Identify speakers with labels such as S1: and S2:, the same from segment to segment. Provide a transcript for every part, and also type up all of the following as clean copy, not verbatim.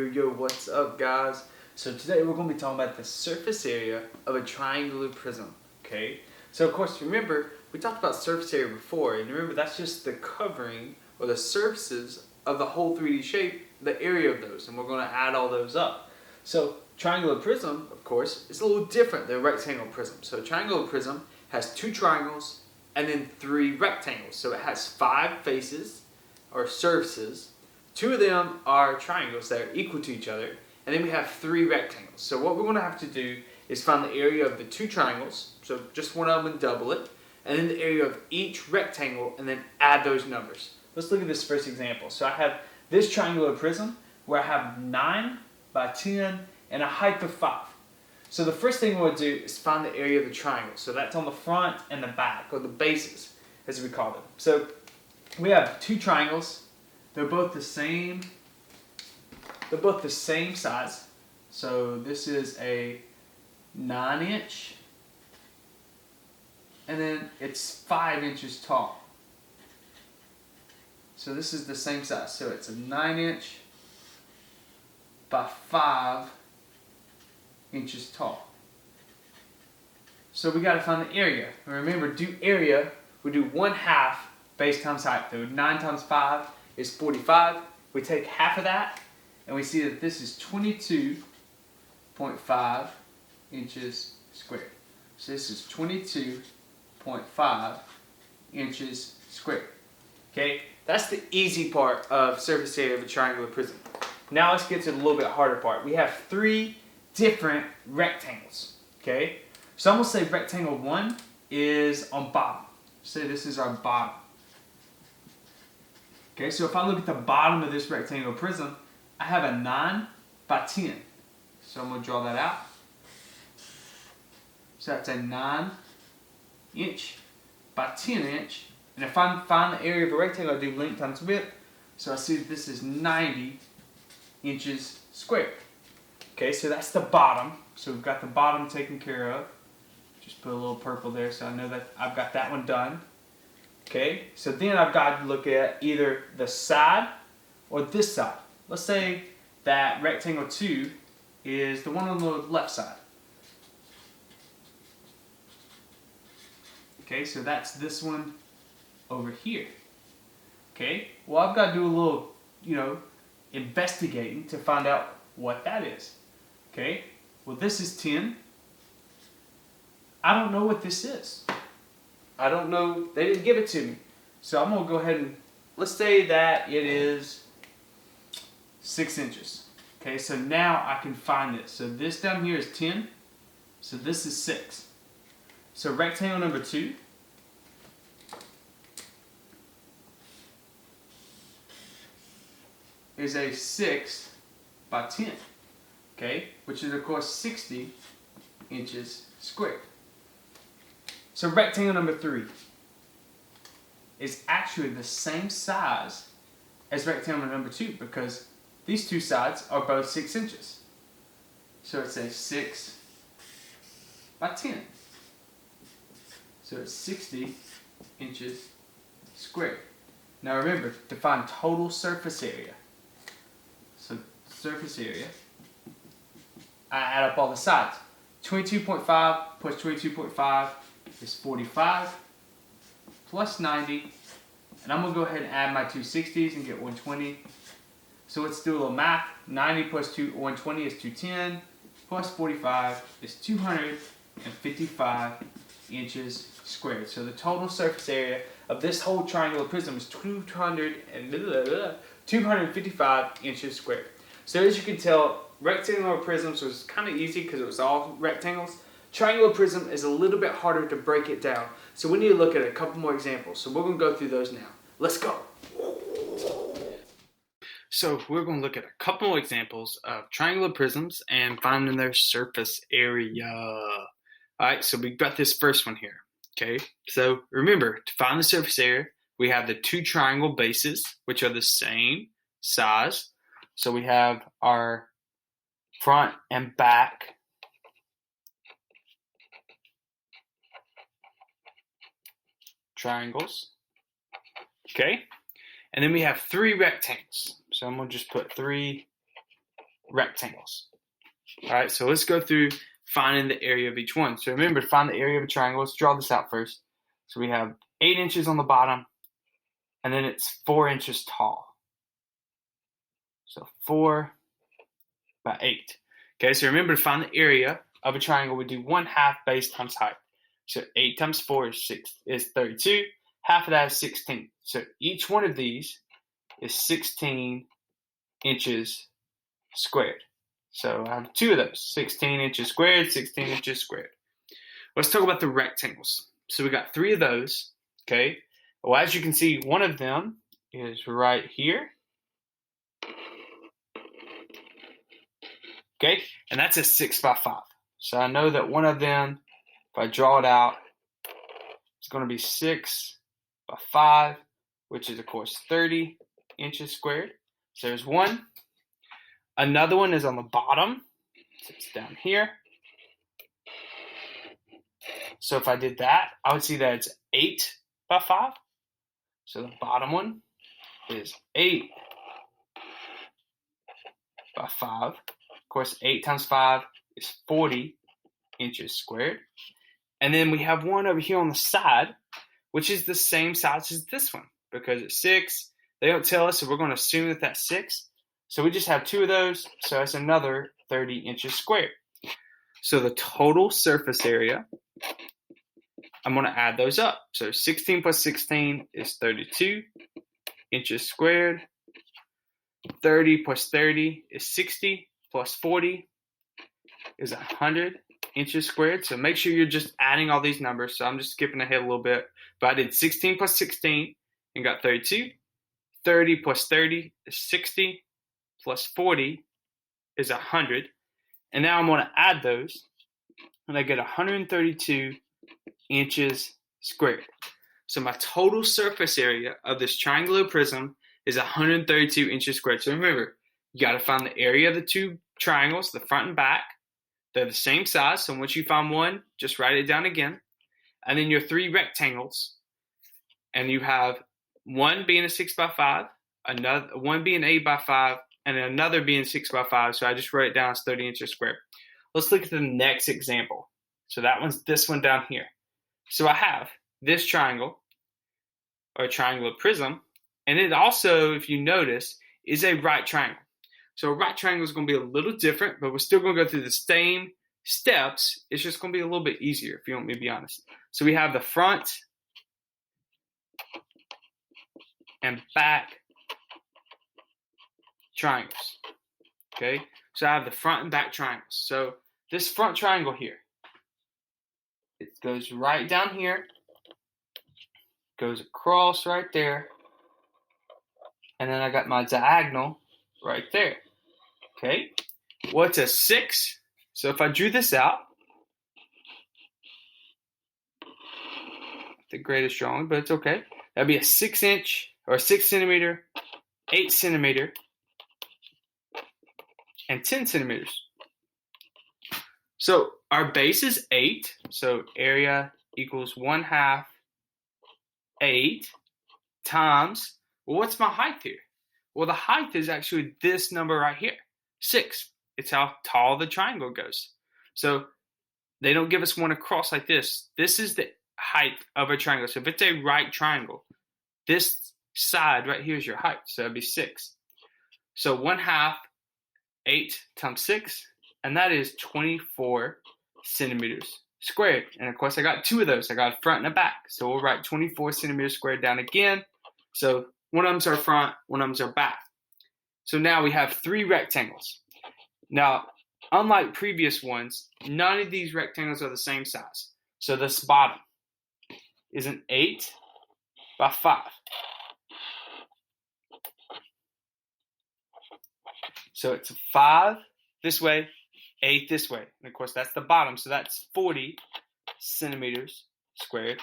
S1: Yo, what's up, guys? So today we're going to be talking about the surface area of a triangular prism, okay? So of course, remember, we talked about surface area before, and remember that's just the covering or the surfaces of the whole 3D shape, the area of those, and we're going to add all those up. So triangular prism, of course, is a little different than rectangular prism. So a triangular prism has 2 triangles and then 3 rectangles. So it has 5 faces or surfaces. 2 of them are triangles that are equal to each other, and then we have 3 rectangles. So what we're going to have to do is find the area of the 2 triangles, so just one of them and double it, and then the area of each rectangle, and then add those numbers. Let's look at this first example. So I have this triangular prism where I have 9 by 10 and a height of 5. So the first thing we'll do is find the area of the triangle. So that's on the front and the back, or the bases, as we call them. So we have 2 triangles. They're both the same. They're both the same size. So this is a 9-inch, and then it's 5 inches tall. So this is the same size. So it's a 9-inch by 5 inches tall. So we got to find the area. And remember, do area, we do 1/2 base times height. So 9 times 5 is 45. We take half of that, and we see that this is 22.5 inches squared. So this is 22.5 inches squared. Okay, that's the easy part of surface area of a triangular prism. Now let's get to the little bit harder part. We have 3 different rectangles. Okay, so I'm going to say rectangle 1 is on bottom. Say this is our bottom. Okay, so if I look at the bottom of this rectangular prism, I have a 9 by 10. So I'm going to draw that out. So that's a 9-inch by 10-inch. And if I find the area of a rectangle, I do length times width. So I see that this is 90 inches squared. Okay, so that's the bottom. So we've got the bottom taken care of. Just put a little purple there so I know that I've got that one done. Okay, so then I've got to look at either the side or this side. Let's say that rectangle 2 is the one on the left side. Okay, so that's this one over here. Okay, well I've got to do a little, investigating to find out what that is. Okay, well this is 10. I don't know what this is. I don't know, they didn't give it to me. So I'm going to go ahead and, let's say that it is 6 inches. Okay, so now I can find this. So this down here is 10. So this is 6. So rectangle number 2 is a 6 by 10. Okay, which is of course 60 inches squared. So rectangle number 3 is actually the same size as rectangle number 2 because these 2 sides are both 6 inches. So it's a 6 by 10. So it's 60 inches squared. Now remember, to find total surface area. So surface area, I add up all the sides. 22.5 plus 22.5 is 45 plus 90, and I'm going to go ahead and add my 2 60s and get 120. So let's do a little math. 90 plus 120 is 210 plus 45 is 255 inches squared. So the total surface area of this whole triangular prism is 255 inches squared. So as you can tell, rectangular prisms was kind of easy because it was all rectangles. Triangular prism is a little bit harder to break it down. So we need to look at a couple more examples. So we're going to go through those now. Let's go. So we're going to look at a couple more examples of triangular prisms and finding their surface area. Alright, so we've got this first one here. Okay, so remember, to find the surface area, we have the 2 triangle bases, which are the same size. So we have our front and back triangles. Okay, and then we have 3 rectangles. So I'm going to just put 3 rectangles. All right, so let's go through finding the area of each one. So remember, to find the area of a triangle, let's draw this out first. So we have 8 inches on the bottom, and then it's 4 inches tall. So 4 by 8. Okay, so remember, to find the area of a triangle, we do 1/2 base times height. So 8 times 4 is 32. Half of that is 16. So each one of these is 16 inches squared. So I have 2 of those, 16 inches squared, 16 inches squared. Let's talk about the rectangles. So we got 3 of those, okay? Well, as you can see, one of them is right here. Okay, and that's a 6 by 5. So I know that one of them, if I draw it out, it's going to be 6 by 5, which is, of course, 30 inches squared. So there's one. Another one is on the bottom. So it's down here. So if I did that, I would see that it's 8 by 5. So the bottom one is 8 by 5. Of course, 8 times 5 is 40 inches squared. And then we have one over here on the side, which is the same size as this one because it's 6. They don't tell us, so we're going to assume that that's 6. So we just have 2 of those, so that's another 30 inches squared. So the total surface area, I'm going to add those up. So 16 plus 16 is 32 inches squared. 30 plus 30 is 60, plus 40 is 100 inches squared. So make sure you're just adding all these numbers. So I'm just skipping ahead a little bit. But I did 16 plus 16 and got 32. 30 plus 30 is 60. Plus 40 is 100. And now I'm going to add those. And I get 132 inches squared. So my total surface area of this triangular prism is 132 inches squared. So remember, you got to find the area of the 2 triangles, the front and back. They're the same size. So once you find one, just write it down again. And then your 3 rectangles. And you have one being a 6 by 5, another one being 8 by 5, and another being 6 by 5. So I just wrote it down as 30 inches squared. Let's look at the next example. So that one's this one down here. So I have this triangle, or triangular prism, and it also, if you notice, is a right triangle. So a right triangle is going to be a little different, but we're still going to go through the same steps. It's just going to be a little bit easier, if you want me to be honest. So we have the front and back triangles. Okay, so I have the front and back triangles. So this front triangle here, it goes right down here, goes across right there, and then I got my diagonal right there. Okay, what's a 6? So if I drew this out, the greatest drawing, but it's okay. That'd be a 6 inch or 6 centimeter, 8 centimeter, and 10 centimeters. So our base is 8. So area equals 1/2 8 times, well, what's my height here? Well, the height is actually this number right here, 6. It's how tall the triangle goes. So they don't give us one across like this. This is the height of a triangle. So if it's a right triangle, this side right here is your height. So that'd be 6. So 1/2 8 times 6, and that is 24 centimeters squared. And of course, I got 2 of those. I got front and a back. So we'll write 24 centimeters squared down again. So one of them's our front, one of them's our back. So now we have 3 rectangles. Now, unlike previous ones, none of these rectangles are the same size. So this bottom is an 8 by 5. So it's a 5 this way, 8 this way. And of course, that's the bottom. So that's 40 centimeters squared.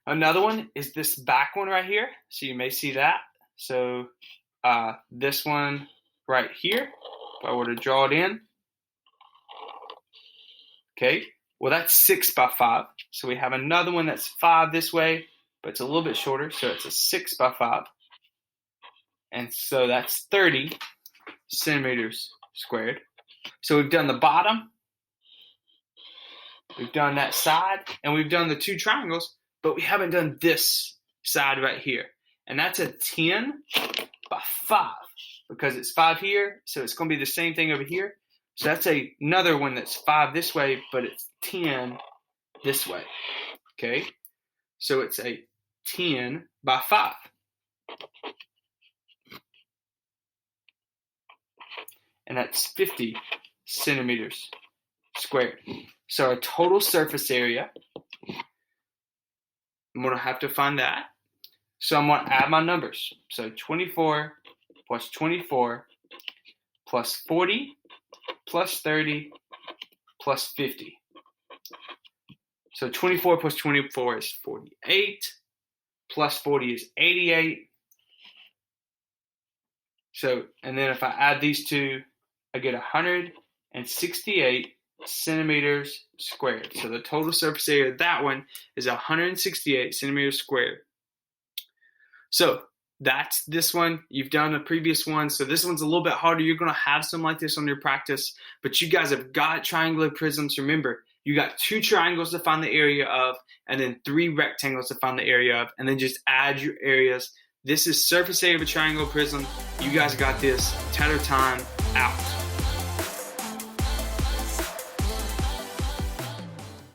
S1: Another one is this back one right here. So you may see that. So this one right here, if I were to draw it in. Okay, well, that's 6 by 5. So we have another one that's 5 this way, but it's a little bit shorter. So it's a 6 by 5. And so that's 30 centimeters squared. So we've done the bottom, we've done that side, and we've done the two triangles, but we haven't done this side right here. And that's a 10 by 5 because it's 5 here, so it's going to be the same thing over here. So that's another one that's 5 this way, but it's 10 this way. Okay? So it's a 10 by 5. And that's 50 centimeters squared. So our total surface area, I'm going to have to find that. So I'm going to add my numbers. So 24 plus 24 plus 40 plus 30 plus 50. So 24 plus 24 is 48. Plus 40 is 88. So, and then if I add these two, I get 168 centimeters squared. So the total surface area of that one is 168 centimeters squared. So that's this one. You've done the previous one. So this one's a little bit harder. You're going to have some like this on your practice, but you guys have got triangular prisms. Remember, you got 2 triangles to find the area of, and then 3 rectangles to find the area of, and then just add your areas. This is surface area of a triangle prism. You guys got this. Tattertime out.